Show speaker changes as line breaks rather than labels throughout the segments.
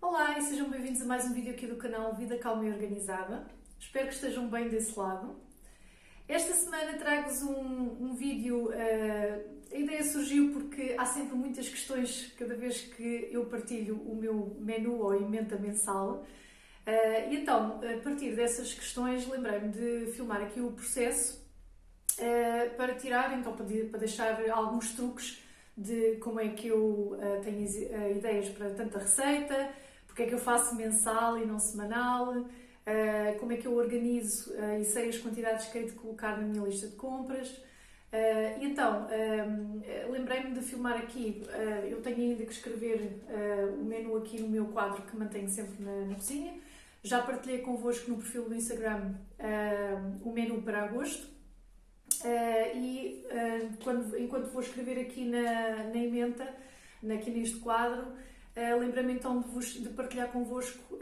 Olá e sejam bem-vindos a mais um vídeo aqui do canal Vida Calma e Organizada. Espero que estejam bem desse lado. Esta semana trago-vos um vídeo, a ideia surgiu porque há sempre muitas questões cada vez que eu partilho o meu menu ou emenda mensal. E então, a partir dessas questões, lembrei-me de filmar aqui o processo para tirar, então para deixar alguns truques de como é que eu tenho ideias para tanta receita, porque é que eu faço mensal e não semanal, como é que eu organizo e sei as quantidades que hei de colocar na minha lista de compras. E então, lembrei-me de filmar aqui, eu tenho ainda que escrever o menu aqui no meu quadro que mantenho sempre na cozinha. Já partilhei convosco no perfil do Instagram o menu para agosto. Enquanto vou escrever aqui na emenda, aqui neste quadro, lembrei-me então de partilhar convosco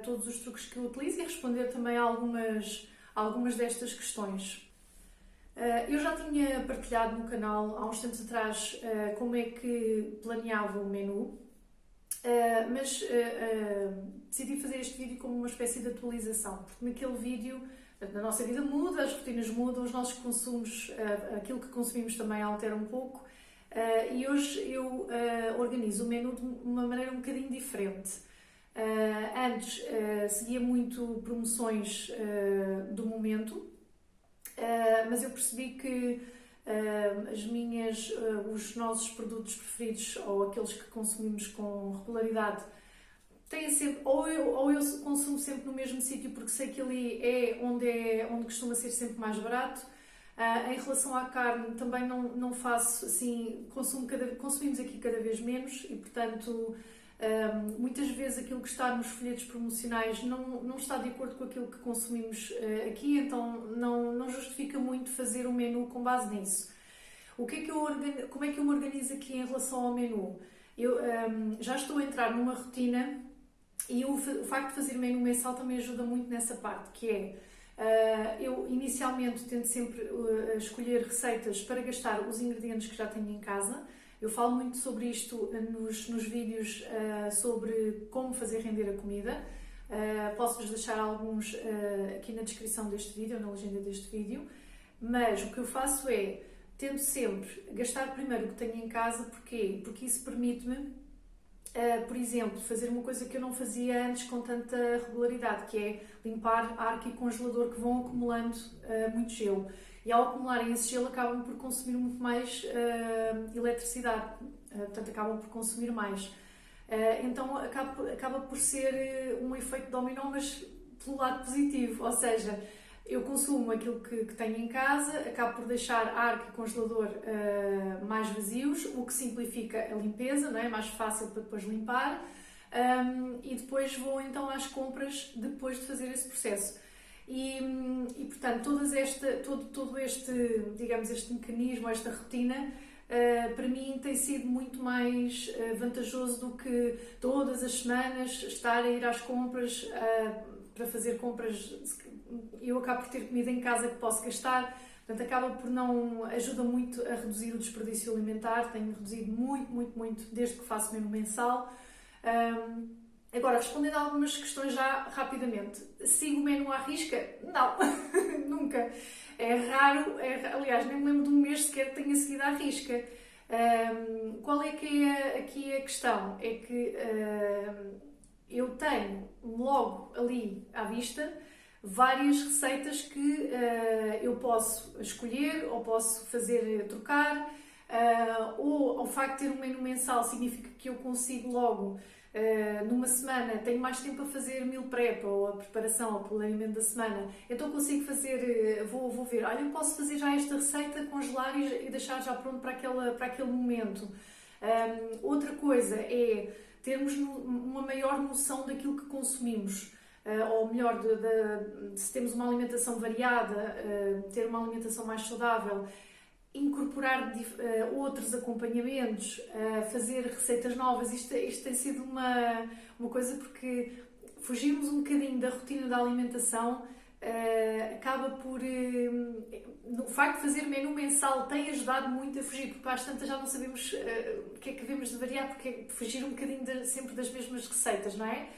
todos os truques que eu utilizo e responder também a algumas destas questões. Eu já tinha partilhado no canal há uns tempos atrás como é que planeava o menu, mas decidi fazer este vídeo como uma espécie de atualização, porque naquele vídeo a nossa vida muda, as rotinas mudam, os nossos consumos, aquilo que consumimos também altera um pouco. E hoje eu organizo o menu de uma maneira um bocadinho diferente. Antes seguia muito promoções do momento, mas eu percebi que os nossos produtos preferidos ou aqueles que consumimos com regularidade têm sempre, ou eu consumo sempre no mesmo sítio porque sei que ali é onde costuma ser sempre mais barato. Em relação à carne, também não faço assim, consumimos aqui cada vez menos e, portanto, muitas vezes aquilo que está nos folhetos promocionais não está de acordo com aquilo que consumimos aqui, então não justifica muito fazer um menu com base nisso. Como é que eu me organizo aqui em relação ao menu? Eu já estou a entrar numa rotina e o facto de fazer menu mensal também ajuda muito nessa parte, que é eu inicialmente tento sempre escolher receitas para gastar os ingredientes que já tenho em casa. Eu falo muito sobre isto nos vídeos sobre como fazer render a comida. Posso-vos deixar alguns aqui na descrição deste vídeo, na legenda deste vídeo. Mas o que eu faço é, tento sempre gastar primeiro o que tenho em casa. Porquê? Porque isso permite-me, por exemplo, fazer uma coisa que eu não fazia antes com tanta regularidade, que é limpar arco e congelador que vão acumulando muito gelo. E ao acumularem esse gelo acabam por consumir muito mais eletricidade, portanto acabam por consumir mais. Então acaba por ser um efeito dominó, mas pelo lado positivo, ou seja, eu consumo aquilo que tenho em casa, acabo por deixar arco e congelador mais vazios, o que simplifica a limpeza, não é? Mais fácil para depois limpar, e depois vou então às compras depois de fazer esse processo. E portanto, todo este, digamos, este mecanismo, esta rotina, para mim tem sido muito mais vantajoso do que todas as semanas estar a ir às compras para fazer compras. Eu acabo por ter comida em casa que posso gastar, portanto ajuda muito a reduzir o desperdício alimentar. Tenho reduzido muito desde que faço menu mensal. Agora, respondendo a algumas questões já rapidamente, sigo o menu à risca? Não, nunca. É raro, aliás, nem me lembro de um mês sequer que tenha seguido à risca. Qual é que é aqui a questão? É que eu tenho logo ali à vista várias receitas que eu posso escolher ou posso trocar, ou o facto de ter um menu mensal significa que eu consigo logo, numa semana, tenho mais tempo a fazer meal prep ou a preparação ou o planeamento da semana, então consigo fazer, vou ver, olha, eu posso fazer já esta receita, congelar e deixar já pronto para aquele momento. Outra coisa é termos uma maior noção daquilo que consumimos. Ou melhor, se temos uma alimentação variada, ter uma alimentação mais saudável, incorporar outros acompanhamentos, fazer receitas novas. Isto tem sido uma coisa, porque fugirmos um bocadinho da rotina da alimentação acaba por... no facto de fazer menu mensal tem ajudado muito a fugir, porque às tantas já não sabemos o que é que devemos de variar, porque é fugir um bocadinho sempre das mesmas receitas, não é?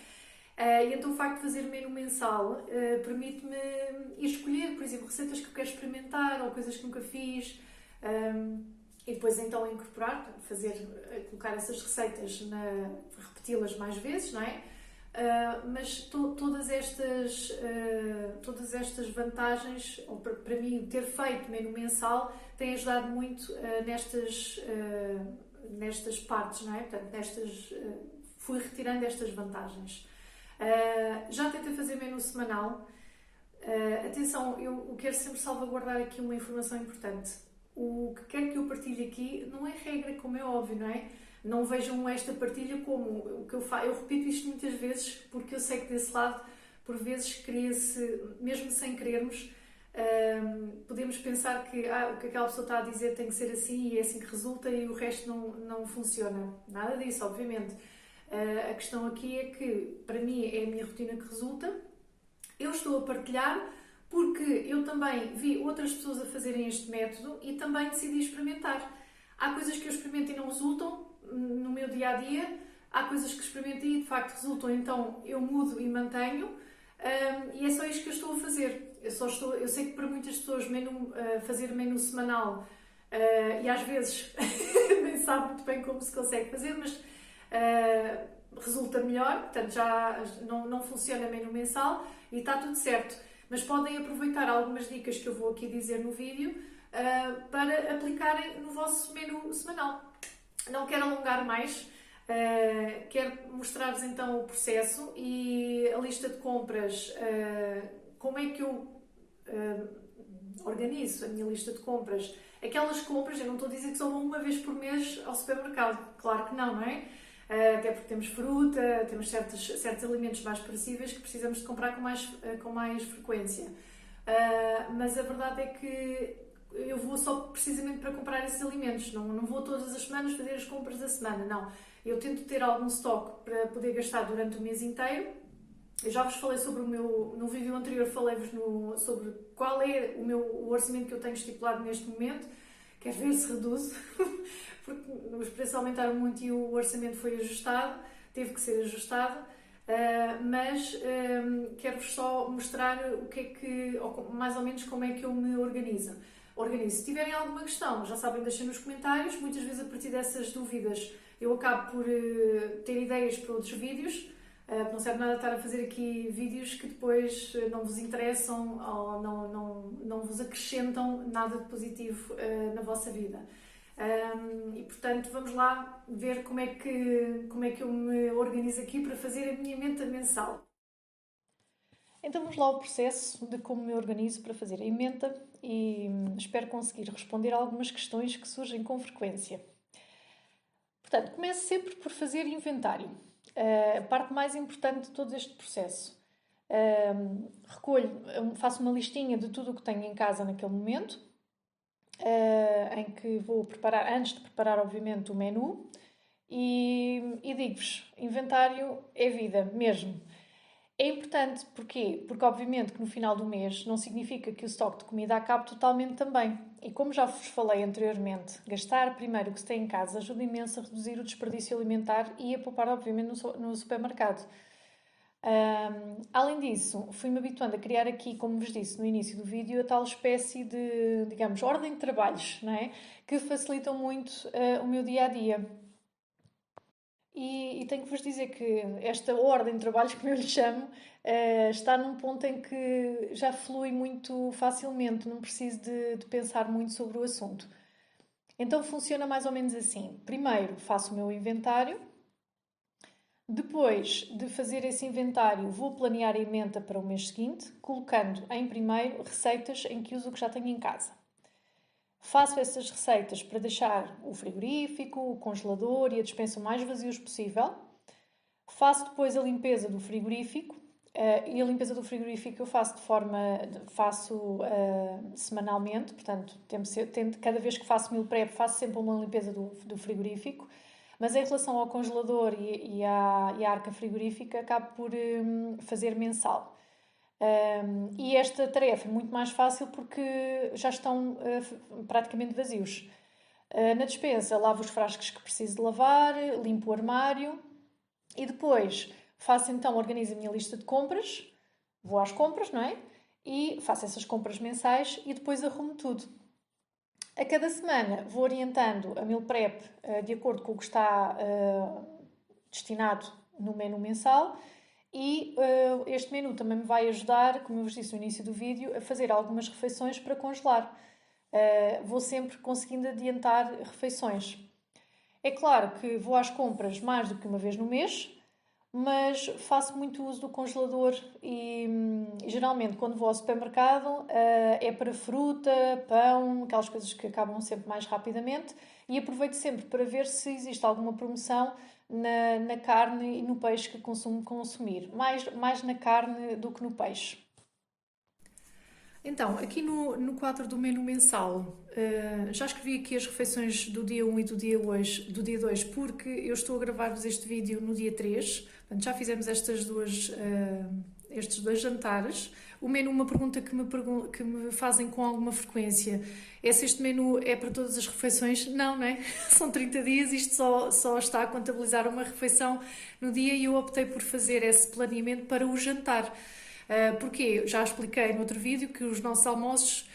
E então o facto de fazer menu mensal permite-me ir escolher, por exemplo, receitas que eu quero experimentar ou coisas que nunca fiz, e depois então incorporar, colocar essas receitas, repeti-las mais vezes, não é? Mas todas estas vantagens, ou para mim ter feito menu mensal, tem ajudado muito nestas partes, não é? Portanto, fui retirando estas vantagens. Já tentei fazer menu semanal. Atenção, eu quero sempre salvaguardar aqui uma informação importante. O que quer que eu partilhe aqui não é regra, como é óbvio, não é? Não vejam esta partilha como o que eu faço. Eu repito isto muitas vezes porque eu sei que desse lado, por vezes, cria-se, mesmo sem querermos, podemos pensar que o que aquela pessoa está a dizer tem que ser assim e é assim que resulta e o resto não funciona. Nada disso, obviamente. A questão aqui é que, para mim, é a minha rotina que resulta. Eu estou a partilhar porque eu também vi outras pessoas a fazerem este método e também decidi experimentar. Há coisas que eu experimento e não resultam no meu dia-a-dia, há coisas que experimento e de facto resultam, então eu mudo e mantenho, e é só isto que eu estou a fazer. Eu sei que para muitas pessoas fazer menu semanal, e às vezes nem sabe muito bem como se consegue fazer, mas resulta melhor, portanto já não funciona menu mensal e está tudo certo. Mas podem aproveitar algumas dicas que eu vou aqui dizer no vídeo para aplicarem no vosso menu semanal. Não quero alongar mais, quero mostrar-vos então o processo e a lista de compras, como é que eu organizo a minha lista de compras. Aquelas compras, eu não estou a dizer que só vou uma vez por mês ao supermercado, claro que não é? Até porque temos fruta, temos certos alimentos mais perecíveis que precisamos de comprar com mais frequência. Mas a verdade é que eu vou só precisamente para comprar esses alimentos, não vou todas as semanas fazer as compras da semana, não. Eu tento ter algum estoque para poder gastar durante o mês inteiro. Eu já vos falei no vídeo anterior, falei-vos sobre qual é o orçamento que eu tenho estipulado neste momento. Quero ver se reduzo, porque os preços aumentaram muito e o orçamento foi ajustado, teve que ser ajustado. Mas quero-vos só mostrar mais ou menos como é que eu me organizo. Se tiverem alguma questão, já sabem, deixem nos comentários. Muitas vezes, a partir dessas dúvidas, eu acabo por ter ideias para outros vídeos. Não serve nada estar a fazer aqui vídeos que depois não vos interessam ou não vos acrescentam nada de positivo na vossa vida. E portanto, vamos lá ver como é que eu me organizo aqui para fazer a minha emenda mensal. Então vamos lá ao processo de como me organizo para fazer a emenda e espero conseguir responder a algumas questões que surgem com frequência. Portanto, começo sempre por fazer inventário. A parte mais importante de todo este processo. Faço uma listinha de tudo o que tenho em casa naquele momento, em que vou preparar, antes de preparar obviamente o menu, e digo-vos, inventário é vida mesmo. É importante, porquê? Porque obviamente que no final do mês não significa que o estoque de comida acabe totalmente também. E como já vos falei anteriormente, gastar primeiro o que se tem em casa ajuda imenso a reduzir o desperdício alimentar e a poupar obviamente no supermercado. Além disso, fui-me habituando a criar aqui, como vos disse no início do vídeo, a tal espécie de, digamos, ordem de trabalhos, não é? Que facilitam muito o meu dia-a-dia. E tenho que vos dizer que esta ordem de trabalhos, como eu lhe chamo, está num ponto em que já flui muito facilmente, não preciso de pensar muito sobre o assunto. Então funciona mais ou menos assim. Primeiro faço o meu inventário. Depois de fazer esse inventário, vou planear a emenda para o mês seguinte, colocando em primeiro receitas em que uso o que já tenho em casa. Faço essas receitas para deixar o frigorífico, o congelador e a despensa o mais vazios possível. Faço depois a limpeza do frigorífico, e a limpeza do frigorífico eu faço semanalmente, portanto, cada vez que faço meal prep faço sempre uma limpeza do frigorífico. Mas em relação ao congelador e à arca frigorífica, acabo por fazer mensal. E esta tarefa é muito mais fácil porque já estão praticamente vazios. Na despensa, lavo os frascos que preciso de lavar, limpo o armário e depois faço então, organizo a minha lista de compras, vou às compras, não é? E faço essas compras mensais e depois arrumo tudo. A cada semana vou orientando a meal prep de acordo com o que está destinado no menu mensal e este menu também me vai ajudar, como eu vos disse no início do vídeo, a fazer algumas refeições para congelar. Vou sempre conseguindo adiantar refeições. É claro que vou às compras mais do que uma vez no mês, mas faço muito uso do congelador e geralmente quando vou ao supermercado é para fruta, pão, aquelas coisas que acabam sempre mais rapidamente e aproveito sempre para ver se existe alguma promoção na carne e no peixe que consumo consumir. Mais na carne do que no peixe. Então, aqui no quadro do menu mensal, já escrevi aqui as refeições do dia 1 e do dia 2, porque eu estou a gravar-vos este vídeo no dia 3. Portanto, já fizemos estes dois jantares. O menu, uma pergunta que me fazem com alguma frequência, é se este menu é para todas as refeições. Não, não é? São 30 dias, isto só está a contabilizar uma refeição no dia e eu optei por fazer esse planeamento para o jantar. Porque já expliquei no outro vídeo que os nossos almoços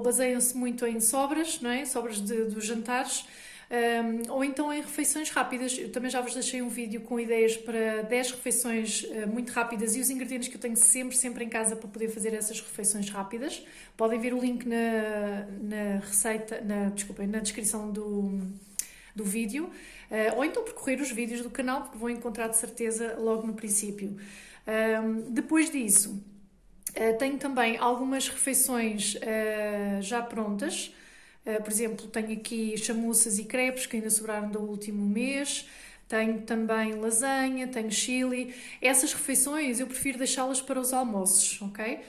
baseiam-se muito em sobras, não é? Sobras dos jantares, ou então em refeições rápidas. Eu também já vos deixei um vídeo com ideias para 10 refeições muito rápidas e os ingredientes que eu tenho sempre em casa para poder fazer essas refeições rápidas. Podem ver o link na descrição do vídeo, ou então percorrer os vídeos do canal, porque vão encontrar de certeza logo no princípio. Depois disso, tenho também algumas refeições já prontas. Por exemplo, tenho aqui chamuças e crepes que ainda sobraram do último mês. Tenho também lasanha, tenho chili. Essas refeições eu prefiro deixá-las para os almoços, ok?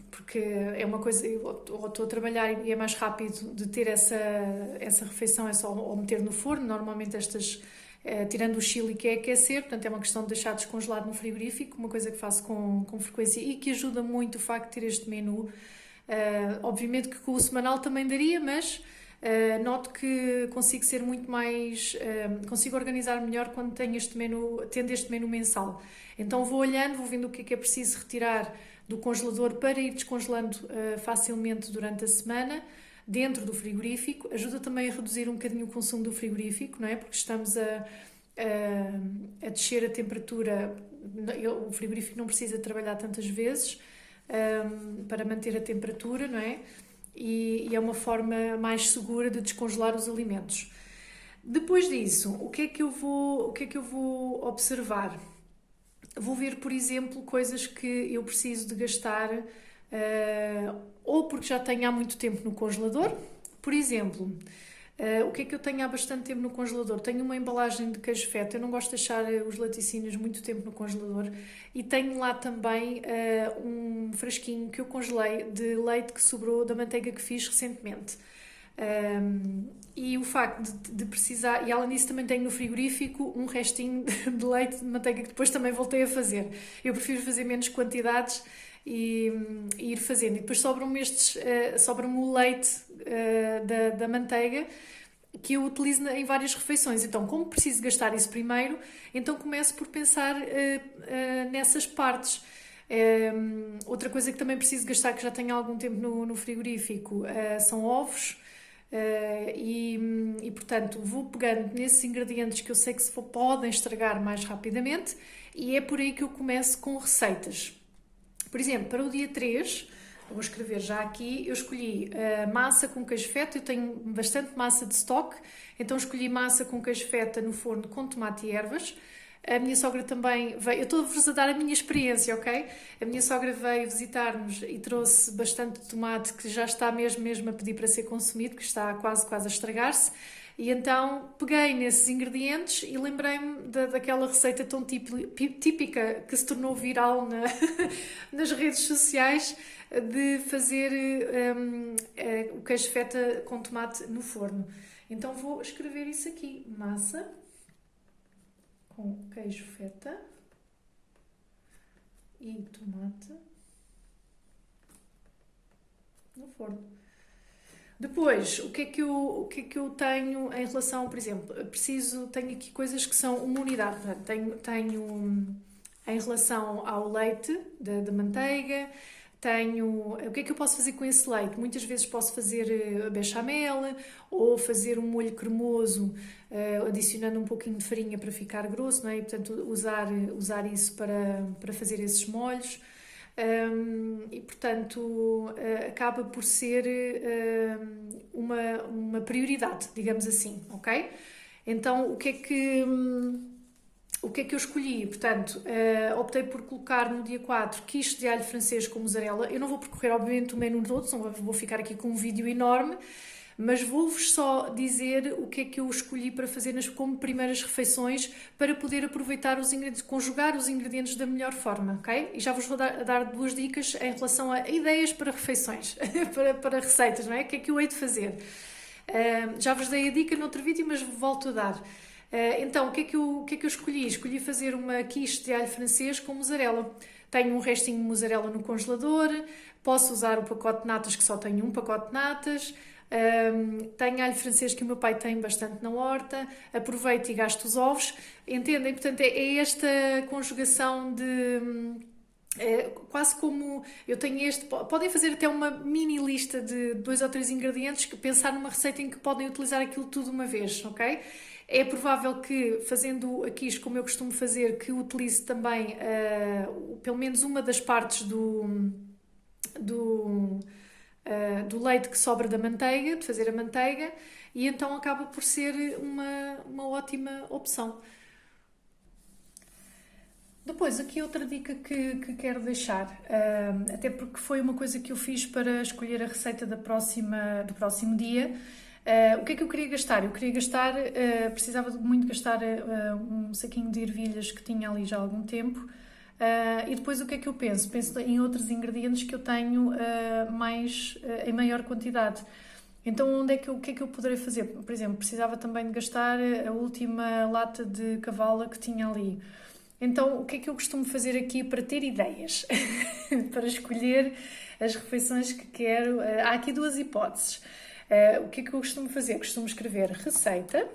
Porque é uma coisa, ou estou a trabalhar e é mais rápido de ter essa refeição, é só ou meter no forno. Normalmente estas, tirando o chili que é aquecer, portanto é uma questão de deixar descongelado no frigorífico, uma coisa que faço com frequência e que ajuda muito o facto de ter este menu. Obviamente que com o semanal também daria, mas noto que consigo ser muito mais, consigo organizar melhor quando tenho tendo este menu mensal. Então vou olhando, vou vendo o que é preciso retirar do congelador para ir descongelando facilmente durante a semana dentro do frigorífico. Ajuda também a reduzir um bocadinho o consumo do frigorífico, não é? Porque estamos a descer a temperatura. O frigorífico não precisa trabalhar tantas vezes para manter a temperatura, não é? E é uma forma mais segura de descongelar os alimentos. Depois disso, o que é que eu vou observar? Vou ver, por exemplo, coisas que eu preciso de gastar ou porque já tenho há muito tempo no congelador. Por exemplo, o que é que eu tenho há bastante tempo no congelador? Tenho uma embalagem de queijo feta. Eu não gosto de deixar os laticínios muito tempo no congelador. E tenho lá também um frasquinho que eu congelei de leite que sobrou da manteiga que fiz recentemente. E o facto de precisar, e além disso também tenho no frigorífico um restinho de leite de manteiga que depois também voltei a fazer. Eu prefiro fazer menos quantidades e ir fazendo. E depois sobra-me o leite da manteiga que eu utilizo em várias refeições. Então, como preciso gastar isso primeiro, então começo por pensar nessas partes. Outra coisa que também preciso gastar, que já tenho há algum tempo no frigorífico, são ovos. Portanto, vou pegando nesses ingredientes que eu sei que podem estragar mais rapidamente e é por aí que eu começo com receitas. Por exemplo, para o dia 3, vou escrever já aqui, eu escolhi massa com queijo feta. Eu tenho bastante massa de stock, então escolhi massa com queijo feta no forno com tomate e ervas. A minha sogra também veio, eu estou-vos a dar a minha experiência, ok? A minha sogra veio visitar-nos e trouxe bastante tomate que já está mesmo a pedir para ser consumido, que está quase a estragar-se. E então peguei nesses ingredientes e lembrei-me daquela receita tão típica que se tornou viral nas redes sociais de fazer o queijo feta com tomate no forno. Então vou escrever isso aqui, massa com queijo feta e tomate no forno. Depois, o que é que eu tenho em relação, por exemplo, tenho aqui coisas que são uma unidade. Portanto, tenho em relação ao leite da manteiga, o que é que eu posso fazer com esse leite? Muitas vezes posso fazer bechamel ou fazer um molho cremoso, adicionando um pouquinho de farinha para ficar grosso, não é? E, portanto, usar isso para fazer esses molhos. E portanto acaba por ser uma prioridade, digamos assim, ok? Então o que é que eu escolhi? Portanto, optei por colocar no dia 4 quiche de alho francês com mussarela. Eu não vou percorrer obviamente o menu todo, senão vou ficar aqui com um vídeo enorme, mas vou-vos só dizer o que é que eu escolhi para fazer como primeiras refeições, para poder aproveitar os ingredientes, conjugar os ingredientes da melhor forma, ok? E já vos vou dar 2 dicas em relação a ideias para refeições, para receitas, não é? O que é que eu hei de fazer? Já vos dei a dica no outro vídeo, mas volto a dar. Então, o que é que eu escolhi? Escolhi fazer uma quiche de alho francês com mussarela. Tenho um restinho de mussarela no congelador, posso usar o pacote de natas, que só tenho um pacote de natas. Tenho alho francês que o meu pai tem bastante na horta, aproveito e gasto os ovos, entendem? Portanto, é esta conjugação quase como eu tenho podem fazer até uma mini lista de 2 ou 3 ingredientes, que pensar numa receita em que podem utilizar aquilo tudo de uma vez, ok? É provável que, fazendo aqui isto como eu costumo fazer, que utilize também pelo menos uma das partes do leite que sobra da manteiga, de fazer a manteiga, e então acaba por ser uma ótima opção. Depois, aqui outra dica que quero deixar, até porque foi uma coisa que eu fiz para escolher a receita do próximo dia. O que é que eu queria gastar? Precisava muito gastar um saquinho de ervilhas que tinha ali já há algum tempo. E depois o que é que eu penso? Penso em outros ingredientes que eu tenho em maior quantidade. Então, o que é que eu poderei fazer? Por exemplo, precisava também de gastar a última lata de cavala que tinha ali. Então, o que é que eu costumo fazer aqui para ter ideias? Para escolher as refeições que quero? Há aqui 2 hipóteses. O que é que eu costumo fazer? Costumo escrever receita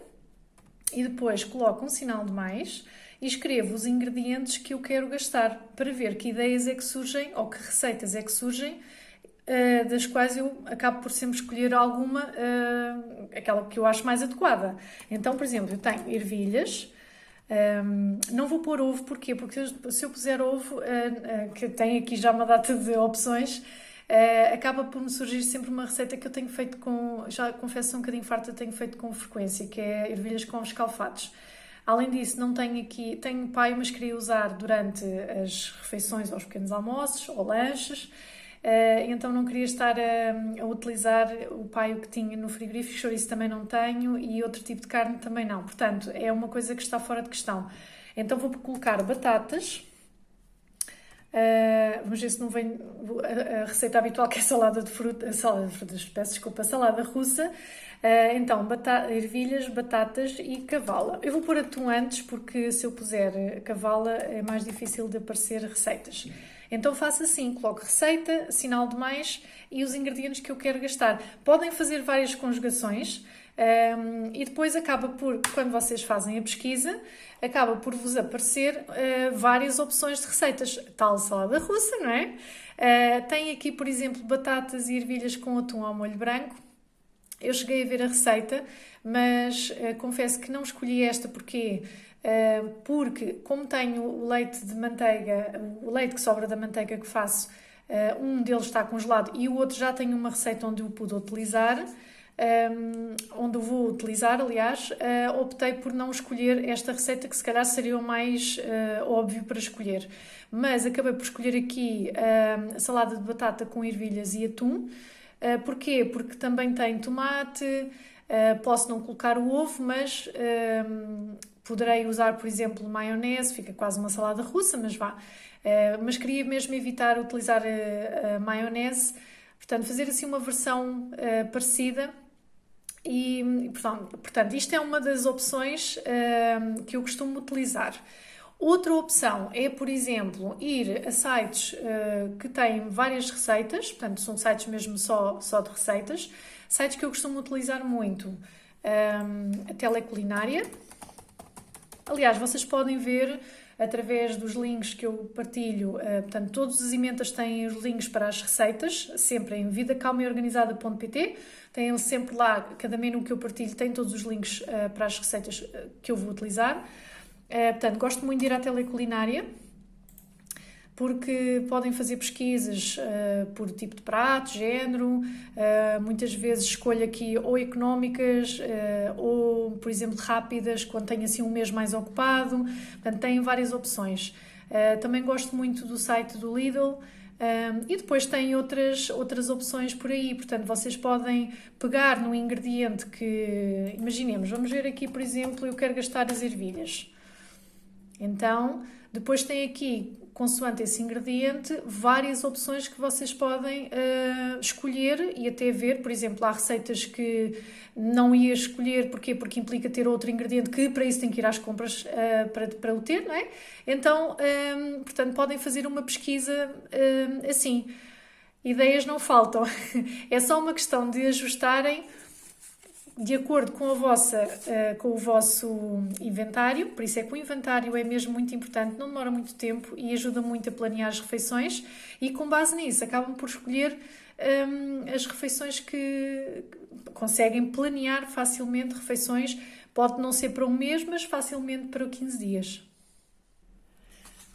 e depois coloco um sinal de mais e escrevo os ingredientes que eu quero gastar, para ver que ideias é que surgem ou que receitas é que surgem, das quais eu acabo por sempre escolher alguma, aquela que eu acho mais adequada. Então, por exemplo, eu tenho ervilhas. Não vou pôr ovo, porquê? Porque se eu puser ovo, que tem aqui já uma data de opções, acaba por me surgir sempre uma receita que eu tenho feito já confesso um bocadinho farta, tenho feito com frequência, que é ervilhas com escalfados. Além disso, não tenho tenho paio, mas queria usar durante as refeições, aos pequenos almoços ou lanches. Então não queria estar a utilizar o paio que tinha no frigorífico, chouriço também não tenho e outro tipo de carne também não. Portanto, é uma coisa que está fora de questão. Então vou colocar batatas. Vamos ver se não vem a receita habitual, que é salada de frutas, peço desculpa, salada russa. Então, ervilhas, batatas e cavala. Eu vou pôr atum antes, porque se eu puser cavala é mais difícil de aparecer receitas. Então faço assim, coloco receita, sinal de mais e os ingredientes que eu quero gastar. Podem fazer várias conjugações e depois quando vocês fazem a pesquisa, acaba por vos aparecer várias opções de receitas. Tal salada russa, não é? Tem aqui, por exemplo, batatas e ervilhas com atum ao molho branco. Eu cheguei a ver a receita, mas confesso que não escolhi esta porque como tenho o leite de manteiga, o leite que sobra da manteiga que faço, um deles está congelado e o outro já tem uma receita onde eu pude utilizar, onde eu vou utilizar, aliás, optei por não escolher esta receita que se calhar seria o mais óbvio para escolher. Mas acabei por escolher aqui a salada de batata com ervilhas e atum. Porquê? Porque também tem tomate, posso não colocar o ovo, mas poderei usar, por exemplo, maionese, fica quase uma salada russa, mas vá. Mas queria mesmo evitar utilizar a maionese, portanto, fazer assim uma versão parecida. Portanto, isto é uma das opções que eu costumo utilizar. Outra opção é, por exemplo, ir a sites que têm várias receitas, portanto, são sites mesmo só de receitas. Sites que eu costumo utilizar muito, a Teleculinária. Aliás, vocês podem ver através dos links que eu partilho, portanto, todas as emendas têm os links para as receitas, sempre em vidacalmaeorganizada.pt. Tem sempre lá, cada menu que eu partilho tem todos os links para as receitas que eu vou utilizar. Portanto, gosto muito de ir à Teleculinária, porque podem fazer pesquisas por tipo de prato, género, muitas vezes escolho aqui ou económicas ou, por exemplo, rápidas, quando tenho assim um mês mais ocupado, portanto, têm várias opções. Também gosto muito do site do Lidl, e depois tem outras opções por aí, portanto, vocês podem pegar no ingrediente que, imaginemos, vamos ver aqui, por exemplo, eu quero gastar as ervilhas. Então, depois tem aqui, consoante esse ingrediente, várias opções que vocês podem escolher e até ver. Por exemplo, há receitas que não ia escolher, porquê? Porque implica ter outro ingrediente que para isso tem que ir às compras para o ter, não é? Então, portanto, podem fazer uma pesquisa assim. Ideias não faltam. É só uma questão de ajustarem de acordo com com o vosso inventário, por isso é que o inventário é mesmo muito importante, não demora muito tempo e ajuda muito a planear as refeições e com base nisso acabam por escolher as refeições que conseguem planear facilmente refeições, pode não ser para um mês, mas facilmente para 15 dias.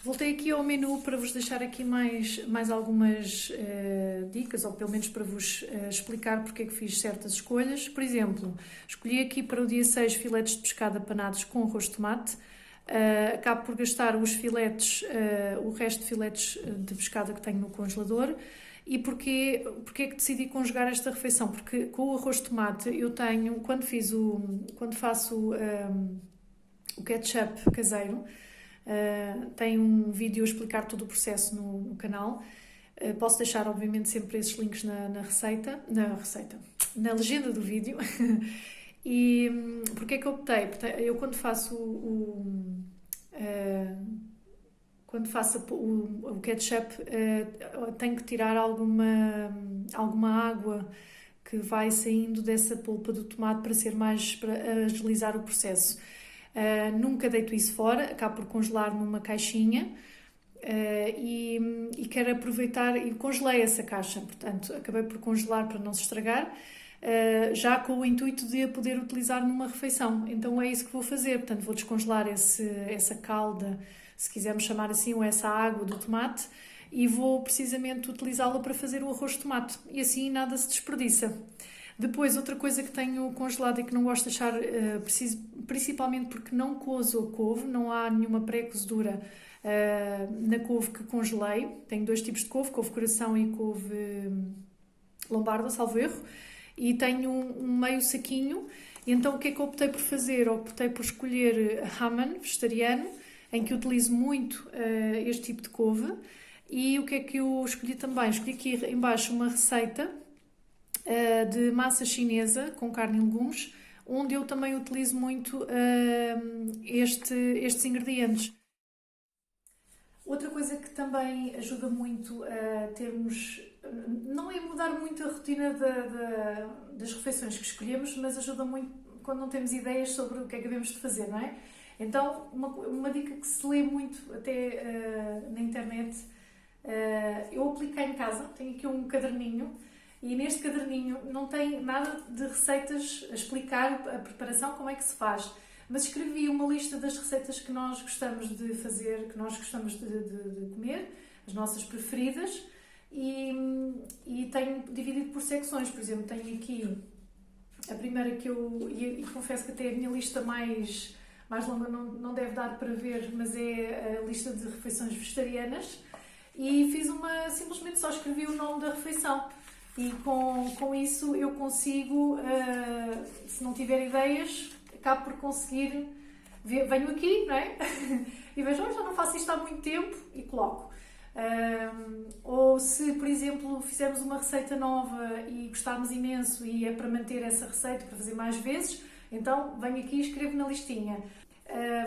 Voltei aqui ao menu para vos deixar aqui mais algumas dicas, ou pelo menos para vos explicar porque é que fiz certas escolhas. Por exemplo, escolhi aqui para o dia 6 filetes de pescado apanados com arroz de tomate. Acabo por gastar os filetes, o resto de filetes de pescado que tenho no congelador. E porquê é que decidi conjugar esta refeição? Porque com o arroz de tomate eu tenho, quando faço o ketchup caseiro, tem um vídeo a explicar todo o processo no canal. Posso deixar, obviamente, sempre esses links na legenda do vídeo. E porque é que eu optei? Eu quando faço o ketchup, tenho que tirar alguma água que vai saindo dessa polpa do tomate para agilizar o processo. Nunca deito isso fora, acabo por congelar numa caixinha e quero aproveitar e congelei essa caixa, portanto acabei por congelar para não se estragar, já com o intuito de a poder utilizar numa refeição. Então é isso que vou fazer, portanto vou descongelar essa calda, se quisermos chamar assim, ou essa água do tomate, e vou precisamente utilizá-la para fazer o arroz de tomate e assim nada se desperdiça. Depois, outra coisa que tenho congelado e que não gosto de deixar, principalmente porque não cozo a couve, não há nenhuma pré-cozedura na couve que congelei. Tenho dois tipos de couve coração e couve lombarda, salvo erro, e tenho um meio saquinho. E então o que é que eu optei por fazer? Optei por escolher ramen vegetariano, em que utilizo muito este tipo de couve. E o que é que eu escolhi também? Escolhi aqui em baixo uma receita de massa chinesa com carne e legumes, onde eu também utilizo muito estes ingredientes. Outra coisa que também ajuda muito a termos, não é mudar muito a rotina das refeições que escolhemos, mas ajuda muito quando não temos ideias sobre o que é que devemos de fazer, não é? Então, uma dica que se lê muito até na internet, eu apliquei em casa, tenho aqui um caderninho. E neste caderninho não tem nada de receitas a explicar a preparação, como é que se faz. Mas escrevi uma lista das receitas que nós gostamos de fazer, que nós gostamos de comer, as nossas preferidas, e tenho dividido por secções. Por exemplo, tenho aqui a primeira e confesso que até a minha lista mais longa não deve dar para ver, mas é a lista de refeições vegetarianas. E simplesmente só escrevi o nome da refeição. E com isso eu consigo, se não tiver ideias, acabo por conseguir, venho aqui, não é? E vejo, já não faço isto há muito tempo e coloco. Ou se, por exemplo, fizermos uma receita nova e gostarmos imenso e é para manter essa receita, para fazer mais vezes, então venho aqui e escrevo na listinha.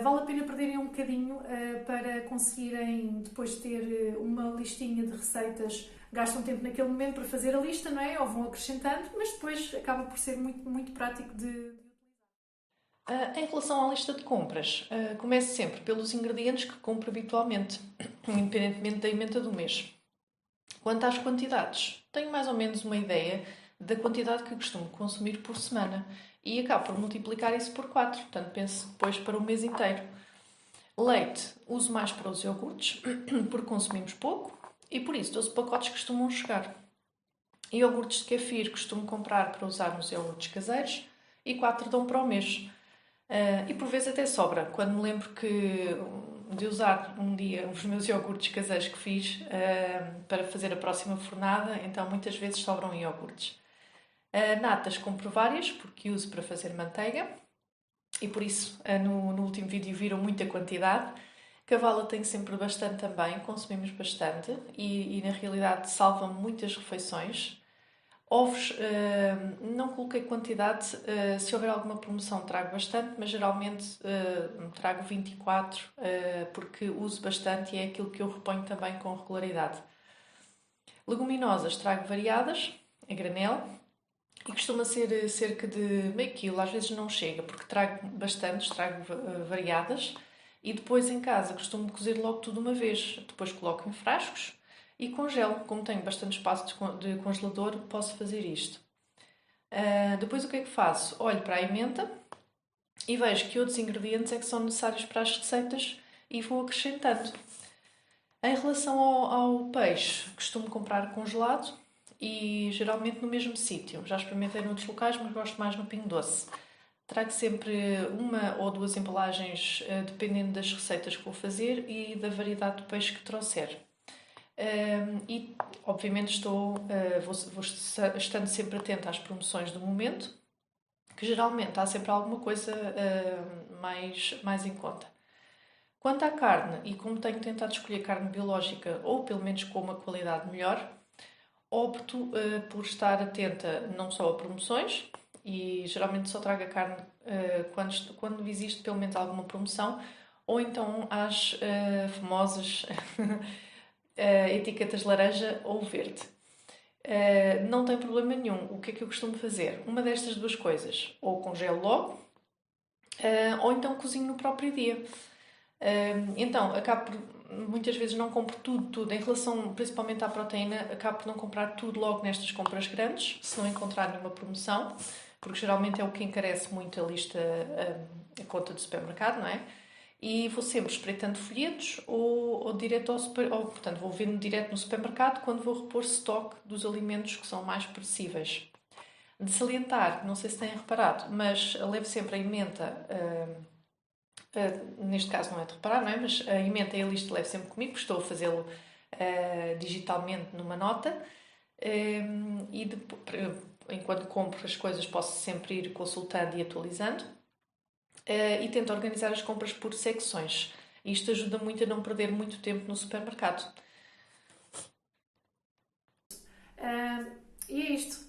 Vale a pena perderem um bocadinho para conseguirem depois ter uma listinha de receitas. Gastam tempo naquele momento para fazer a lista, não é? Ou vão acrescentando, mas depois acaba por ser muito, muito prático de.
Em relação à lista de compras, comece sempre pelos ingredientes que compro habitualmente, independentemente da emenda do mês. Quanto às quantidades, tenho mais ou menos uma ideia da quantidade que costumo consumir por semana e acabo por multiplicar isso por 4, portanto penso depois para o mês inteiro. Leite, uso mais para os iogurtes, porque consumimos pouco e por isso 12 pacotes costumam chegar. Iogurtes de kefir costumo comprar para usar nos iogurtes caseiros e 4 dão para o mês. E por vezes até sobra, quando me lembro de usar um dia os meus iogurtes caseiros que fiz para fazer a próxima fornada, então muitas vezes sobram iogurtes. Natas compro várias, porque uso para fazer manteiga, e por isso no último vídeo viram muita quantidade. Cavala tem sempre bastante também, consumimos bastante, e na realidade salvam muitas refeições. Ovos, não coloquei quantidade, se houver alguma promoção trago bastante, mas geralmente trago 24, porque uso bastante e é aquilo que eu reponho também com regularidade. Leguminosas trago variadas, a granel, e costuma ser cerca de meio quilo, às vezes não chega, porque trago bastantes, trago variadas, e depois em casa costumo cozer logo tudo uma vez, depois coloco em frascos, e congelo. Como tenho bastante espaço de congelador, posso fazer isto. Depois o que é que faço? Olho para a emenda e vejo que outros ingredientes é que são necessários para as receitas e vou acrescentando. Em relação ao peixe, costumo comprar congelado e geralmente no mesmo sítio. Já experimentei noutros locais, mas gosto mais no Pingo Doce. Trago sempre uma ou duas embalagens, dependendo das receitas que vou fazer e da variedade de peixe que trouxer. E obviamente vou estando sempre atenta às promoções do momento, que geralmente há sempre alguma coisa mais em conta. Quanto à carne, e como tenho tentado escolher carne biológica ou pelo menos com uma qualidade melhor, opto por estar atenta não só a promoções, e geralmente só trago a carne quando existe pelo menos alguma promoção, ou então às famosas etiquetas laranja ou verde. Não tem problema nenhum. O que é que eu costumo fazer? Uma destas duas coisas. Ou congelo logo, ou então cozinho no próprio dia. Então, muitas vezes não compro tudo. Em relação principalmente à proteína, acabo por não comprar tudo logo nestas compras grandes, se não encontrar nenhuma promoção, porque geralmente é o que encarece muito a lista, a conta do supermercado, não é? E vou sempre espreitando folhetos ou direto portanto, vou vendo direto no supermercado quando vou repor stock dos alimentos que são mais perecíveis. De salientar, não sei se têm reparado, mas levo sempre a emenda, neste caso não é de reparar, não é? Mas a emenda e a lista levo sempre comigo, porque estou a fazê-lo digitalmente numa nota. E enquanto compro as coisas posso sempre ir consultando e atualizando. E tento organizar as compras por secções. Isto ajuda muito a não perder muito tempo no supermercado.
E é isto.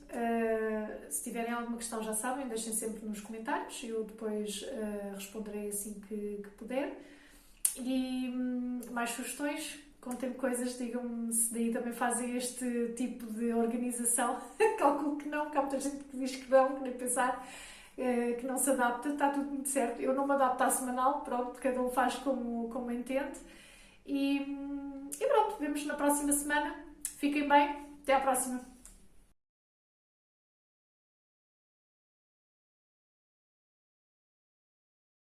Se tiverem alguma questão, já sabem, deixem sempre nos comentários. Eu depois responderei assim que puder. E mais sugestões, contem-me coisas, digam-me se daí também fazem este tipo de organização. Calculo que não, porque há muita gente que diz que não, que nem pensar. Que não se adapta, está tudo muito certo. Eu não me adapto à semanal, pronto, cada um faz como entende. E pronto, vemos na próxima semana. Fiquem bem, até à próxima.